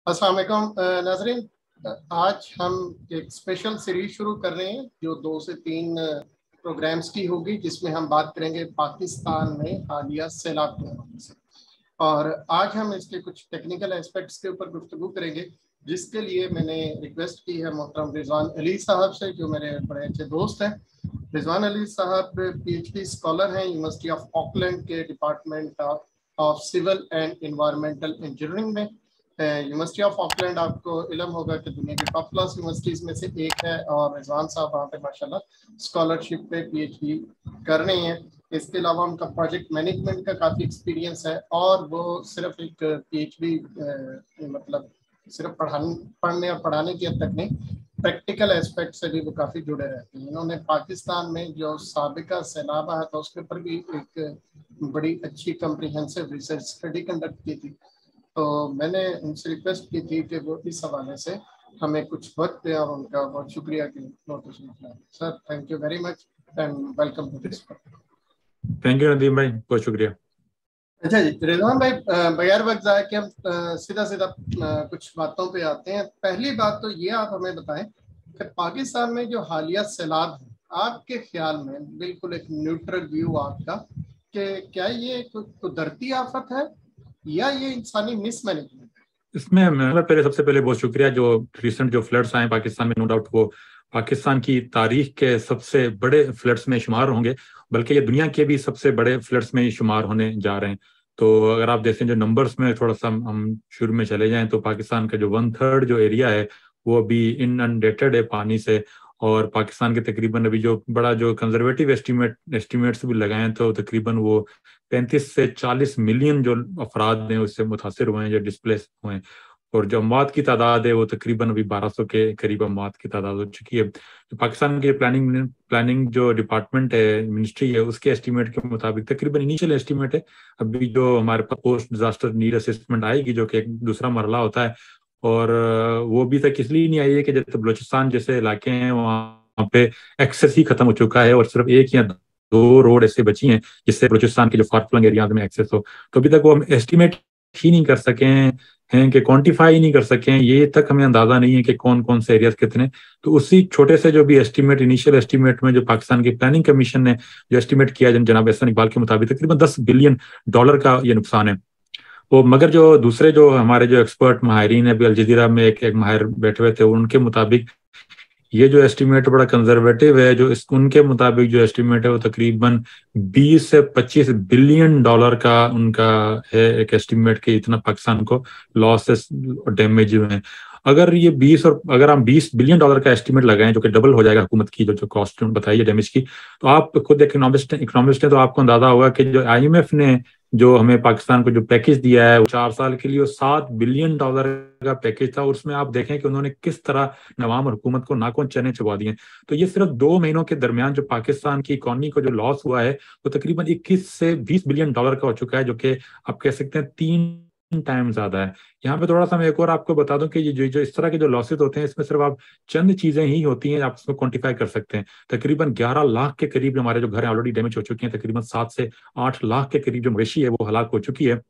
अस्सलाम वालेकुम नाजरीन। आज हम एक स्पेशल सीरीज शुरू कर रहे हैं जो 2 से 3 प्रोग्राम्स की होगी, जिसमें हम बात करेंगे पाकिस्तान में हालिया सैलाब के हवाले से। और आज हम इसके कुछ टेक्निकल एस्पेक्ट्स के ऊपर गुफ्तगू करेंगे, जिसके लिए मैंने रिक्वेस्ट की है मोहतरम रिजवान अली साहब से, जो मेरे बड़े अच्छे दोस्त हैं। रिजवान अली साहब PhD स्कॉलर हैं यूनिवर्सिटी ऑफ ऑकलैंड के department of civil and environmental engineering में। यूनिवर्सिटी ऑफ ऑकलैंड आपको इल्म होगा कि दुनिया की टॉप क्लास यूनिवर्सिटीज़ में से एक है, और रिजवान साहब वहाँ पे माशाल्लाह स्कॉलरशिप पे PhD कर रहे हैं। इसके अलावा उनका प्रोजेक्ट मैनेजमेंट का काफ़ी एक्सपीरियंस है, और वो सिर्फ एक PhD मतलब सिर्फ पढ़ने और पढ़ाने की हद तक नहीं, प्रैक्टिकल एस्पेक्ट से भी वो काफ़ी जुड़े रहते हैं। इन्होंने पाकिस्तान में जो साबिका सैलाब आया था उसके ऊपर भी एक बड़ी अच्छी कम्प्रिहेंसिव रिसर्च स्टडी कंडक्ट की थी। तो मैंने उनसे रिक्वेस्ट की थी कि वो इस हवाले से हमें कुछ वक्त दें, और उनका बहुत शुक्रिया कि नोटिस निकला। Sir, thank you very much and welcome to this. Thank you Nadeem भाई, बहुत शुक्रिया। अच्छा जी रिजवान भाई, बगैर वक्त जाए कि हम सीधा कुछ बातों पे आते हैं। पहली बात तो ये आप हमें बताएं कि पाकिस्तान में जो हालिया सैलाब है, आपके ख्याल में, बिल्कुल एक न्यूट्रल व्यू आपका, कि क्या ये कुदरती आफत है या ये इंसानी मिसमैनेजमेंट है? इसमें मैं सबसे पहले बहुत शुक्रिया। जो रिसेंट जो फ्लड्स आए पाकिस्तान में, नो डाउट वो पाकिस्तान की तारीख के सबसे बड़े फ्लड्स में शुमार होंगे, बल्कि ये दुनिया के भी सबसे बड़े फ्लड्स में शुमार होने जा रहे हैं। तो अगर आप देखें जो नंबर्स में थोड़ा सा हम शुरू में चले जाएं, तो पाकिस्तान का जो 1/3 जो एरिया है वो अभी इनअंडेटेड है पानी से। और पाकिस्तान के तकरीबन अभी जो बड़ा जो कंजर्वेटिव एस्टिमेट्स भी लगाए तो तकरीबन वो 35 से 40 मिलियन जो अफराद हैं उससे मुतासर हुए हैं, जो डिस्प्लेस हुए हैं। और जो अमवात की तादाद है वो तकरीबन अभी 1200 के करीब अमवात की तादाद हो चुकी है। तो पाकिस्तान के प्लानिंग जो डिपार्टमेंट है, मिनिस्ट्री है, उसके एस्टीमेट के मुताबिक तकरीबन इनिशियल एस्टीमेट है। अभी जो हमारे पास पोस्ट डिजास्टर नीड असेसमेंट आएगी, जो कि एक दूसरा मरला होता है, और वो अभी तक इसलिए नहीं आई है कि जैसे बलोचिस्तान जैसे इलाके हैं वहाँ पे एक्सेस ही खत्म हो चुका है, और सिर्फ एक या 2 रोड ऐसे बची हैं जिससे बलोचिस्तान के जो फार फ्लंग एरियाज में एक्सेस हो। तो अभी तक वो हम एस्टिमेट ही नहीं कर सके हैं कि क्वांटिफाई ही नहीं कर सके हैं, ये तक हमें अंदाजा नहीं है कि कौन कौन से एरियाज कितने। तो उसी छोटे से जो भी एस्टिमेट, इनिशियल एस्टिमेट में जो पाकिस्तान की प्लानिंग कमीशन ने जो एस्टिमेट किया जनाब एहसन इकबाल के मुताबिक तकरीबन $10 बिलियन का ये नुकसान है। वो मगर जो दूसरे जो हमारे जो एक्सपर्ट माहिरीन है, अभी अल जजीरा में एक माहिर बैठे हुए थे, उनके मुताबिक ये जो एस्टिमेट बड़ा कंजर्वेटिव है। जो उनके मुताबिक जो एस्टिमेट है वो तकरीबन 20 से 25 बिलियन डॉलर का उनका है एक एस्टिमेट के इतना पाकिस्तान को लॉसेस और डैमेज हुए हैं। अगर हम 20 बिलियन डॉलर का एस्टिमेट लगाएं, जो कि डबल हो जाएगा हुकूमत की जो कॉस्ट बताई है डैमेज की, तो आप खुद इकोनॉमिस्ट हैं तो आपको अंदाजा होगा कि जो IMF ने जो हमें पाकिस्तान को जो पैकेज दिया है 4 साल के लिए, वो $7 बिलियन का पैकेज था। और उसमें आप देखें कि उन्होंने किस तरह नवाम और हुकूमत को नाकों चने चबा दिए। तो ये सिर्फ 2 महीनों के दरमियान जो पाकिस्तान की इकोनॉमी को जो लॉस हुआ है वो तकरीबन 21 से 20 बिलियन डॉलर का हो चुका है, जो कि आप कह सकते हैं 3 टाइम ज्यादा है। यहाँ पे थोड़ा सा मैं एक और आपको बता दूं कि ये जो इस तरह के जो लॉसेस होते हैं, इसमें सिर्फ आप चंद चीजें ही होती हैं आप उसको क्वांटिफाई कर सकते हैं। तकरीबन 11 लाख के करीब हमारे जो घर ऑलरेडी डैमेज हो चुके हैं, तकरीबन 7 से 8 लाख के करीब जो मवेशी है वो हलाक हो चुकी है।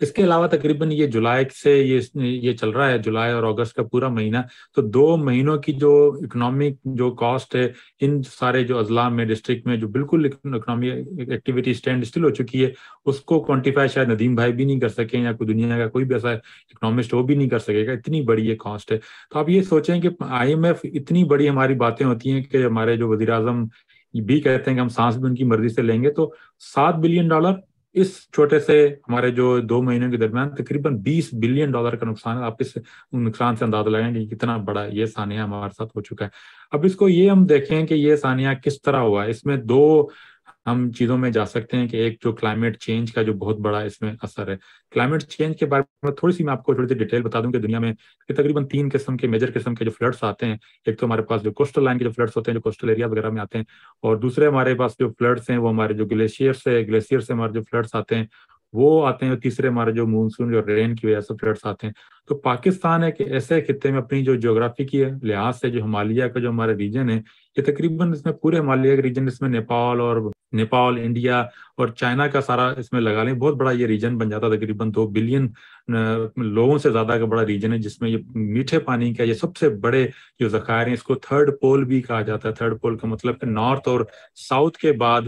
इसके अलावा तकरीबन ये जुलाई से ये चल रहा है, जुलाई और अगस्त का पूरा महीना। तो 2 महीनों की जो इकोनॉमिक जो कॉस्ट है इन सारे जो अजला में, डिस्ट्रिक्ट में जो बिल्कुल इकोनॉमी एक्टिविटी स्टैंड स्टिल हो चुकी है, उसको क्वांटिफाई शायद नदीम भाई भी नहीं कर सके, या कोई दुनिया का कोई भी ऐसा इकोनॉमिस्ट वो भी नहीं कर सकेगा, इतनी बड़ी ये कॉस्ट है। तो आप ये सोचें कि IMF इतनी बड़ी हमारी बातें होती हैं कि हमारे जो वजीर आजम भी कहते हैं कि हम सांस भी उनकी मर्जी से लेंगे, तो $7 बिलियन इस छोटे से हमारे जो 2 महीनों के दरमियान तकरीबन $20 बिलियन का नुकसान है। आप इस नुकसान से अंदाजा लगाएंगे कितना बड़ा ये सानिया हमारे साथ हो चुका है। अब इसको ये हम देखें कि ये सानिया किस तरह हुआ है। इसमें 2 हम चीजों में जा सकते हैं कि एक जो क्लाइमेट चेंज का जो बहुत बड़ा इसमें असर है। क्लाइमेट चेंज के बारे में थोड़ी सी मैं आपको थोड़ी सी डिटेल बता दूं कि दुनिया में तकरीबन 3 किस्म के मेजर किस्म के जो फ्लड्स आते हैं। एक तो हमारे पास जो कोस्टल लाइन के जो फ्लड्स होते हैं, जो कोस्टल एरिया वगैरह में आते हैं, और दूसरे हमारे पास जो फ्लड्स हैं वो हमारे जो ग्लेशियर से हमारे जो फ्लड्स आते हैं वो आते हैं। और तीसरे हमारे जो मानसून जो रेन की वजह से फ्लड्स आते हैं। तो पाकिस्तान एक ऐसे खित्ते में अपनी जो ज्योग्राफी की लिहाज से जो हिमालय का जो हमारा रीजन है, ये तकरीबन इसमें पूरे हिमालय का रीजन, इसमें नेपाल और نیپال، انڈیا اور چائنا کا سارا اس میں لگا لیں، بہت بڑا یہ ریجن بن جاتا ہے، تقریباً 2 بلین لوگوں سے زیادہ کا بڑا ریجن ہے، جس میں یہ میٹھے پانی کا یہ سب سے بڑے جو ذخائر ہیں، اس کو تھرڈ پول بھی کہا جاتا ہے۔ تھرڈ پول کا مطلب کہ نارتھ اور ساؤتھ کے بعد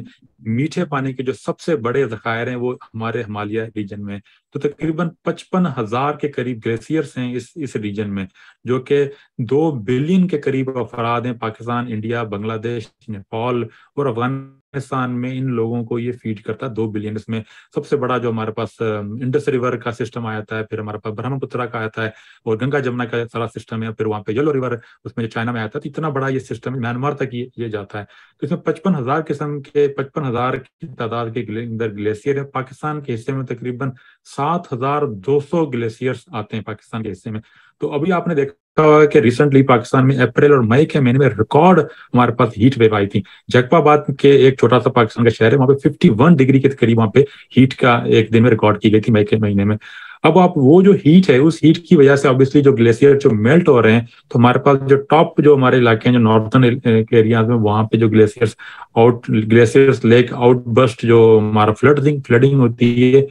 میٹھے پانی کے جو سب سے بڑے ذخائر ہیں وہ ہمارے ہمالیہ ریجن میں۔ تو تقریباً 55,000 کے قریب گلیشیئرس ہیں اس ریجن میں، جو کہ 2 بلین کے قریب افراد ہیں۔ پاکستان، انڈیا، بنگلہ دیش، نیپال اور افغانستان میں ان لوگوں کو یہ فیڈ کرتا ہے 2 بلین۔ اس میں سب سے بڑا جو ہمارے پاس انڈس ریور کا سسٹم آیا تھا ہے، پھر ہمارے پاس برہم پترا کا آیا تھا ہے، اور گنگا جمنا کا سارا سسٹم ہے، پھر وہاں پہ یلو ریور اس میں جو چائنا میں آیا تھا۔ اتنا بڑا یہ سسٹم ہے، میانمار تک یہ جاتا ہے۔ تو اس میں 55,000 قسم کے 55,000 کی تعداد کے اندر گلیشیئر ہے۔ پاکستان کے حصے میں تقریباً 7,200 گلیشیئرس آتے ہیں پاکستان کے حصے میں۔ تو ابھی آپ نے دیکھا ہوگا کہ ریسنٹلی پاکستان میں اپریل اور مئی کے مہینے میں ریکارڈ ہمارے پاس ہیٹ ویو آئی تھی۔ جیکب آباد کے ایک چھوٹا سا پاکستان کا شہر ہے، وہاں پہ 51 ڈگری کے قریب وہاں پہ ہیٹ کا ایک دن میں ریکارڈ کی گئی تھی مئی کے مہینے میں۔ اب آپ وہ جو ہیٹ ہے، اس ہیٹ کی وجہ سے obviously جو گلیشیئر جو میلٹ ہو رہے ہیں، تو ہمارے پاس جو ٹاپ جو ہمارے علاقے ہیں جو نارتھن ایریاز میں، وہاں پہ جو گلیشیئرس لیک آؤٹ برسٹ جو ہمارا فلڈنگ ہوتی ہے،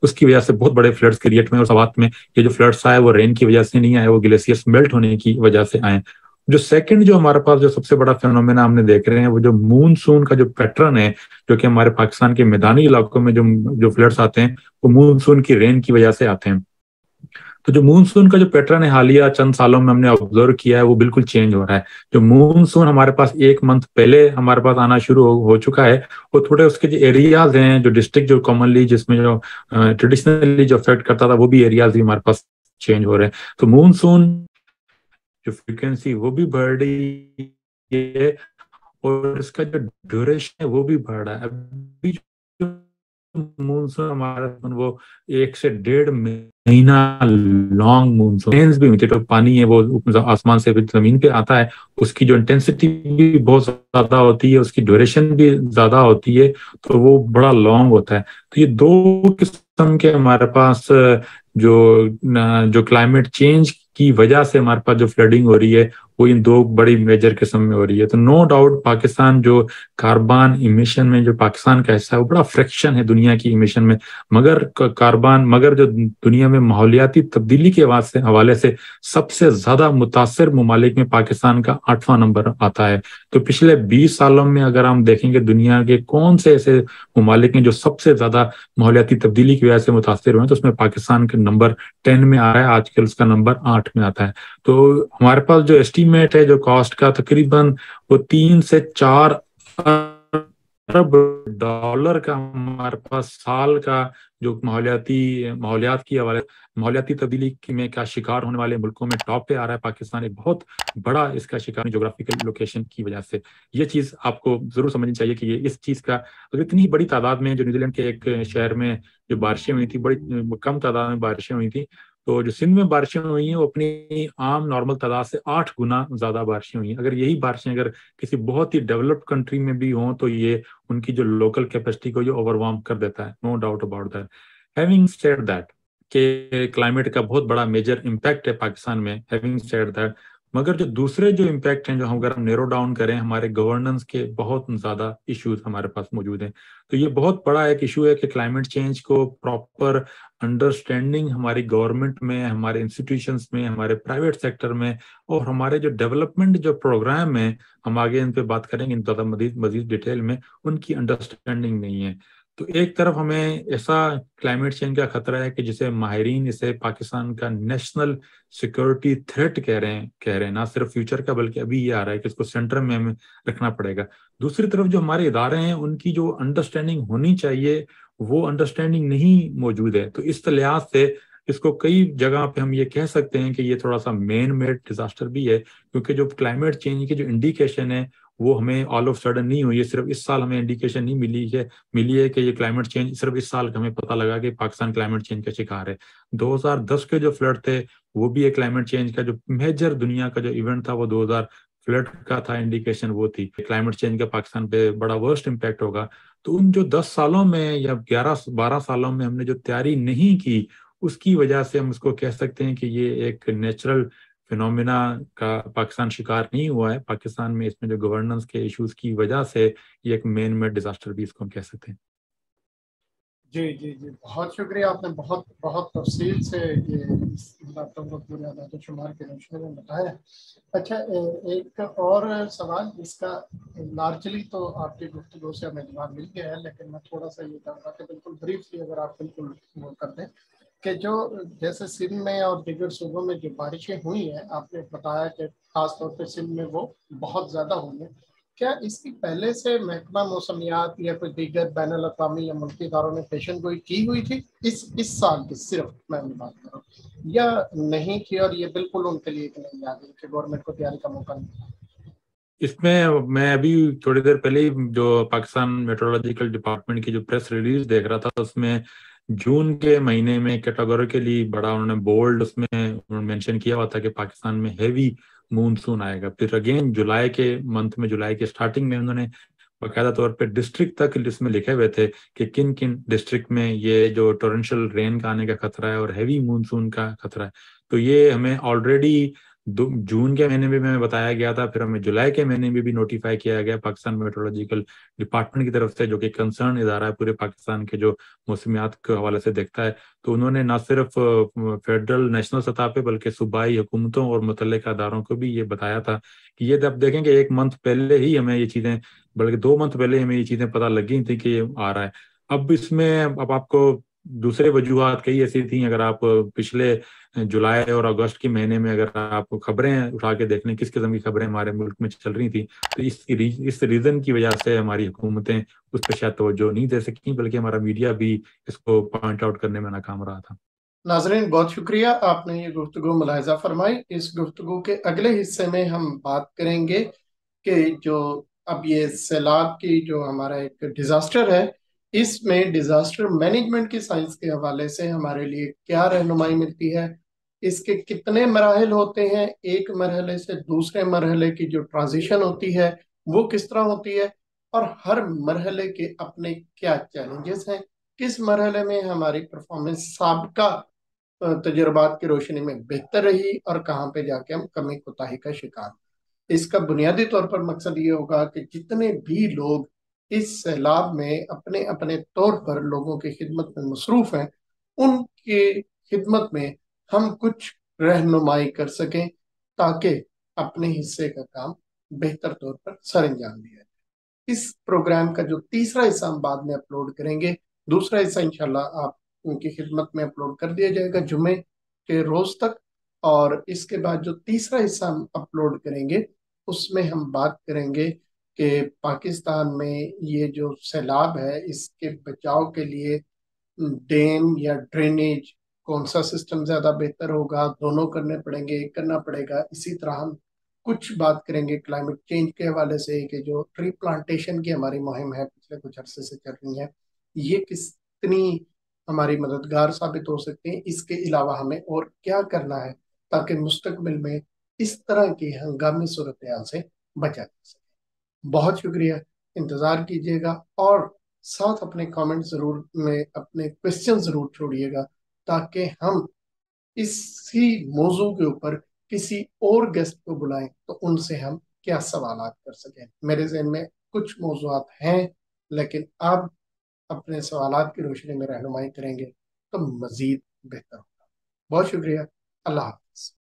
اس کی وجہ سے بہت بڑے فلڈس کریٹ میں، اور سوات میں یہ جو فلڈس آئے وہ رین کی وجہ سے نہیں آئے، وہ گلیشیئرس میلٹ ہونے کی وجہ سے آئے۔ جو سیکنڈ جو ہمارے پاس جو سب سے بڑا فینومینا ہم نے دیکھ رہے ہیں، وہ جو مونسون کا جو پیٹرن ہے، جو کہ ہمارے پاکستان کے میدانی علاقوں میں جو فلڈس آتے ہیں، وہ مونسون کی رین کی وجہ سے آتے ہیں۔ تو جو مونسون کا جو پیٹرن ہے حالیہ چند سالوں میں ہم نے آبزرو کیا ہے، وہ بالکل چینج ہو رہا ہے۔ جو مونسون ہمارے پاس 1 منتھ پہلے ہمارے پاس آنا شروع ہو چکا ہے، وہ تھوڑے اس کے جو ایریاز ہیں، جو ڈسٹرکٹ جو کامنلی جس میں جو ٹریڈیشنلی جو افیکٹ کرتا تھا، وہ بھی ایریاز بھی ہمارے پاس چینج ہو رہے ہیں۔ تو مونسون جو فریکوینسی وہ بھی بڑھ رہی ہے، اور اس کا جو ڈیوریشن ہے وہ بھی بڑھ رہا ہے۔ ابھی جو مونسون ہمارا وہ 1 سے 1.5 مہینہ لانگ مونسون بھی ہوتی ہے، تو پانی ہے وہ آسمان سے زمین پہ آتا ہے، اس کی جو انٹینسٹی بھی بہت زیادہ ہوتی ہے، اس کی ڈیوریشن بھی زیادہ ہوتی ہے، تو وہ بڑا لانگ ہوتا ہے۔ تو یہ 2 قسم کے ہمارے پاس جو کلائمیٹ چینج کی وجہ سے ہمارے پاس جو فلڈنگ ہو رہی ہے، وہ ان 2 بڑی میجر قسم میں ہو رہی ہے۔ تو نو ڈاؤٹ پاکستان جو کاربن ایمیشن میں جو پاکستان کا حصہ ہے، وہ بڑا فریکشن ہے دنیا کی ایمیشن میں، مگر جو دنیا میں ماحولیاتی تبدیلی کے حوالے سے سب سے زیادہ متاثر ممالک میں پاکستان کا 8واں نمبر آتا ہے۔ تو پچھلے 20 سالوں میں اگر ہم دیکھیں گے دنیا کے کون سے ایسے ممالک ہیں جو سب سے زیادہ ماحولیاتی تبدیلی کی وجہ سے متاثر ہوئے ہیں، تو اس میں پاکستان کا نمبر 10 میں آ رہا ہے، آج کل اس کا نمبر 8 میں آتا ہے۔ تو ہمارے پاس جو ایسٹیمیٹ ہے جو کاسٹ کا، تقریباً وہ 3 سے 4 ارب ڈالر کا ہمارے پاس سال کا جو ماحولیاتی تبدیلی میں کا شکار ہونے والے ملکوں میں ٹاپ پہ آ رہا ہے پاکستان، ایک بہت بڑا اس کا شکار جغرافیکل لوکیشن کی وجہ سے۔ یہ چیز آپ کو ضرور سمجھنی چاہیے کہ یہ اس چیز کا اگر اتنی بڑی تعداد میں جو نیوزی لینڈ کے ایک شہر میں جو بارشیں ہوئی تھی، بڑی کم تعداد میں بارشیں ہوئی تھیں، تو جو سندھ میں بارشیں ہوئی ہیں وہ اپنی عام نارمل تعداد سے 8 گنا زیادہ بارشیں ہوئی ہیں۔ اگر یہی بارشیں اگر کسی بہت ہی ڈیولپڈ کنٹری میں بھی ہوں، تو یہ ان کی جو لوکل کیپیسٹی کو جو اوور وارم کر دیتا ہے، no doubt about that. Having said that کہ کلائمیٹ کا بہت بڑا میجر امپیکٹ ہے پاکستان میں، ہیونگ سیڈ دیٹ، مگر جو دوسرے جو امپیکٹ ہیں، جو اگر ہم نیرو ڈاؤن کریں، ہمارے گورننس کے بہت زیادہ ایشوز ہمارے پاس موجود ہیں۔ تو یہ بہت بڑا ایک ایشو ہے کہ کلائمیٹ چینج کو پراپر انڈرسٹینڈنگ ہماری گورنمنٹ میں، ہمارے انسٹیٹیوشنس میں، ہمارے پرائیویٹ سیکٹر میں، اور ہمارے جو ڈیولپمنٹ جو پروگرام ہیں، ہم آگے ان پہ بات کریں گے ان زیادہ مزید ڈیٹیل میں، ان کی انڈرسٹینڈنگ نہیں ہے۔ تو ایک طرف ہمیں ایسا کلائمیٹ چینج کا خطرہ ہے کہ جسے ماہرین اسے پاکستان کا نیشنل سیکورٹی تھریٹ کہہ رہے ہیں، نہ صرف فیوچر کا بلکہ ابھی یہ آ رہا ہے کہ اس کو سینٹر میں ہمیں رکھنا پڑے گا۔ دوسری طرف جو ہمارے ادارے ہیں، ان کی جو انڈرسٹینڈنگ ہونی چاہیے، وہ انڈرسٹینڈنگ نہیں موجود ہے۔ تو اس لحاظ سے اس کو کئی جگہ پہ ہم یہ کہہ سکتے ہیں کہ یہ تھوڑا سا مین میڈ ڈیزاسٹر بھی ہے، کیونکہ جو کلائمیٹ چینج کی جو انڈیکیشن ہے وہ ہمیں آل آف سڈن نہیں ہوئی ہے۔ صرف اس سال ہمیں انڈیکیشن نہیں ملی ہے کہ یہ کلائمیٹ چینج، صرف اس سال ہمیں پتہ لگا کہ پاکستان کلائمیٹ چینج کا شکار ہے۔ 2010 کے جو فلڈ تھے وہ بھی ایک کلائمیٹ چینج کا جو میجر دنیا کا جو ایونٹ تھا، وہ 2000 فلڈ کا تھا، انڈیکیشن وہ تھی کلائمیٹ چینج کا پاکستان پہ بڑا ورسٹ امپیکٹ ہوگا۔ تو ان جو 10 سالوں میں یا 11-12 سالوں میں ہم نے جو تیاری نہیں کی، اس کی وجہ سے ہم اس کو کہہ سکتے ہیں کہ یہ ایک نیچرل फिनोमिना का पाकिस्तान शिकार नहीं हुआ है। पाकिस्तान में इसमें जो गवर्नेंस के इश्यूज की वजह से ये एक मेन मेड डिजास्टर भी इसको हम कह सकते हैं। जी जी जी, बहुत शुक्रिया, आपने बहुत बहुत तफसील से ये इस बातों को पूरे आदाद शुमार के रोशनी में बताया। अच्छा, एक और सवाल जिसका लार्जली तो आपकी गुफ्तगू से हमें जवाब मिल गया है, लेकिन मैं थोड़ा सा ये कहूँगा कि बिल्कुल ब्रीफली अगर आप बिल्कुल वो कर दें कि जो जैसे सिंध में और दीगर सूबों में जो बारिशें हुई हैं, आपने बताया कि खास तौर पे सिंध में वो बहुत ज़्यादा हुई हैं, क्या इसकी पहले से महकमा मौसमियात या कोई दीगर बैन अल-अक़वामी या मुल्की इदारों ने पेशन गोई की हुई थी इस साल की, सिर्फ मैं बात कर रहा हूँ, या नहीं की और ये बिल्कुल उनके लिए एक नई याद है कि गवर्नमेंट को तैयारी का मौका नहीं था? इसमें मैं अभी थोड़ी देर पहले ही जो पाकिस्तान मेट्रोलॉजिकल डिपार्टमेंट की जो प्रेस रिलीज देख रहा था, उसमें जून के महीने में कैटेगोरिकली बड़ा उन्होंने बोल्ड उसमें मेंशन किया हुआ था कि पाकिस्तान में हैवी मूनसून आएगा। फिर अगेन जुलाई के मंथ में, जुलाई के स्टार्टिंग में उन्होंने बाकायदा तौर पे डिस्ट्रिक्ट तक इसमें लिखे हुए थे कि किन किन डिस्ट्रिक्ट में ये जो टोरेंशियल रेन का आने का खतरा है और हैवी मूनसून का खतरा है। तो ये हमें ऑलरेडी जून के महीने में हमें बताया गया था, फिर हमें जुलाई के महीने में भी नोटिफाई किया गया पाकिस्तान मेट्रोलॉजिकल डिपार्टमेंट की तरफ से, जो कि कंसर्न इदारा है पूरे पाकिस्तान के जो मौसमियात के हवाले से देखता है। तो उन्होंने न सिर्फ फेडरल नेशनल सतह पे बल्कि सूबाई हुकूमतों और मुतल्लिका अदारों को भी ये बताया था कि ये जब देखेंगे 1 मंथ पहले ही हमें ये चीज़ें, बल्कि 2 मंथ पहले हमें ये चीज़ें पता लग गई थी कि ये आ रहा है। अब इसमें अब आपको दूसरे वजूहात कई ऐसी थी, अगर आप पिछले जुलाई और अगस्त के महीने में अगर आप खबरें उठा के देख लें किस किस्म की खबरें हमारे मुल्क में चल रही थी, तो इस रीज़न की वजह से हमारी हुकूमतें उस पर शायद तवज्जो नहीं दे सकी, बल्कि हमारा मीडिया भी इसको पॉइंट आउट करने में नाकाम रहा था। नाजरीन, बहुत शुक्रिया, आपने ये गुफ्तगू मुलाहिजा फरमाई। इस गुफ्तगू के अगले हिस्से में हम बात करेंगे कि जो अब ये सैलाब की जो हमारा एक डिजास्टर है, इसमें डिजास्टर मैनेजमेंट की साइंस के हवाले से हमारे लिए क्या रहनुमाई मिलती है, इसके कितने मराहल होते हैं, एक मरहले से दूसरे मरहले की जो ट्रांजिशन होती है वो किस तरह होती है, और हर मरहले के अपने क्या चैलेंजेस हैं, किस मरहले में हमारी परफॉर्मेंस सबका तजुर्बात की रोशनी में बेहतर रही और कहाँ पे जाके हम कमी कोताही का शिकार। इसका बुनियादी तौर पर मकसद ये होगा कि जितने भी लोग इस सैलाब में अपने अपने तौर पर लोगों की खिदमत में मसरूफ हैं, उनकी खिदमत में हम कुछ रहनुमाई कर सकें ताकि अपने हिस्से का काम बेहतर तौर पर सर अंजाम दिया जाए। इस प्रोग्राम का जो तीसरा हिस्सा हम बाद में अपलोड करेंगे, दूसरा हिस्सा इंशाल्लाह आप उनकी खिदमत में अपलोड कर दिया जाएगा जुमे के रोज तक, और इसके बाद जो तीसरा हिस्सा हम अपलोड करेंगे उसमें हम बात करेंगे कि पाकिस्तान में ये जो सैलाब है इसके बचाव के लिए डैम या ड्रेनेज कौन सा सिस्टम ज्यादा बेहतर होगा, दोनों करने पड़ेंगे, एक करना पड़ेगा। इसी तरह हम कुछ बात करेंगे क्लाइमेट चेंज के हवाले से कि जो ट्री प्लांटेशन की हमारी मुहिम है पिछले कुछ अरसे से चल रही है, ये कितनी हमारी मददगार साबित हो सकती है। इसके अलावा हमें और क्या करना है ताकि मुस्तकबिल में इस तरह की हंगामी सूरत हाल से बचा जा सके। बहुत शुक्रिया, इंतज़ार कीजिएगा और साथ अपने कमेंट जरूर में अपने क्वेश्चन जरूर छोड़िएगा ताकि हम इसी मौजू के ऊपर किसी और गेस्ट को बुलाएं तो उनसे हम क्या सवाल कर सकें। मेरे ज़हन में कुछ मौजूआत हैं, लेकिन आप अपने सवालात की रोशनी में रहनुमाई करेंगे तो मजीद बेहतर होगा। बहुत शुक्रिया, अल्लाह हाफ़िज़।